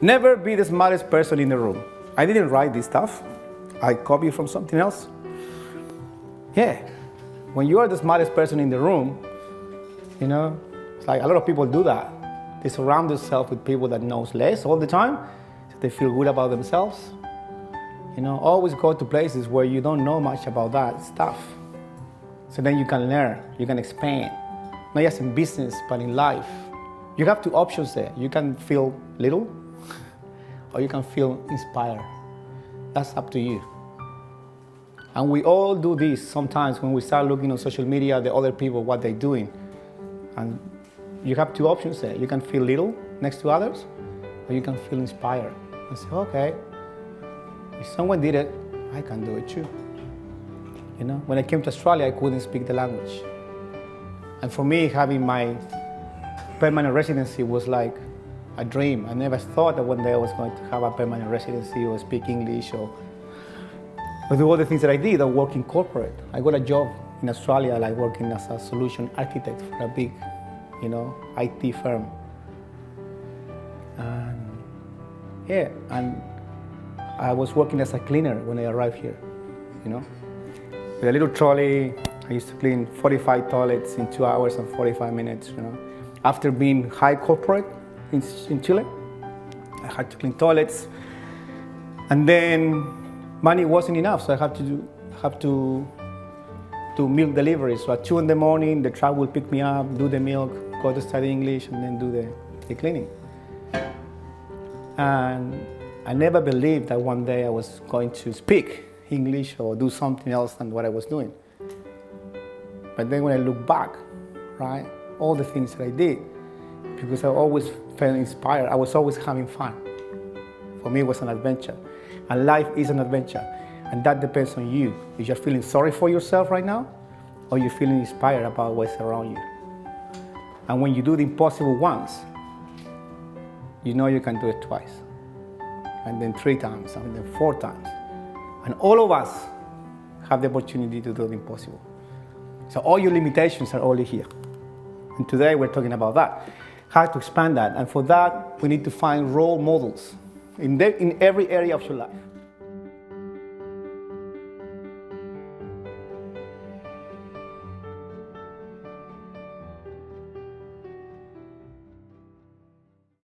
Never be the smartest person in the room. I didn't write this stuff. I copied from something else. Yeah, when you are the smartest person in the room, it's like a lot of people do that. They surround themselves with people that knows less all the time, so they feel good about themselves. Always go to places where you don't know much about that stuff. So then you can learn, you can expand, not just in business, but in life. You have two options there. You can feel little, or you can feel inspired. That's up to you. And we all do this sometimes when we start looking on social media, the other people, what they're doing. And you have two options there. You can feel little next to others, or you can feel inspired and say, okay, if someone did it, I can do it too. When I came to Australia, I couldn't speak the language. And for me, having my permanent residency was like a dream. I never thought that one day I was going to have a permanent residency or speak English or do all the things that I did or work in corporate. I got a job in Australia, like working as a solution architect for a big, IT firm. And I was working as a cleaner when I arrived here, With a little trolley, I used to clean 45 toilets in 2 hours and 45 minutes, After being high corporate in Chile, I had to clean toilets. And then money wasn't enough, so I had to do milk deliveries. So at 2 in the morning, the truck would pick me up, do the milk, go to study English, and then do the cleaning. And I never believed that one day I was going to speak English or do something else than what I was doing. But then when I look back, right, all the things that I did, because I always felt inspired, I was always having fun. For me, it was an adventure. And life is an adventure. And that depends on you. If you're feeling sorry for yourself right now, or you're feeling inspired about what's around you. And when you do the impossible once, you know you can do it twice. And then 3 times, and then 4 times. And all of us have the opportunity to do the impossible. So all your limitations are only here. And today we're talking about that, how to expand that. And for that, we need to find role models in every area of your life.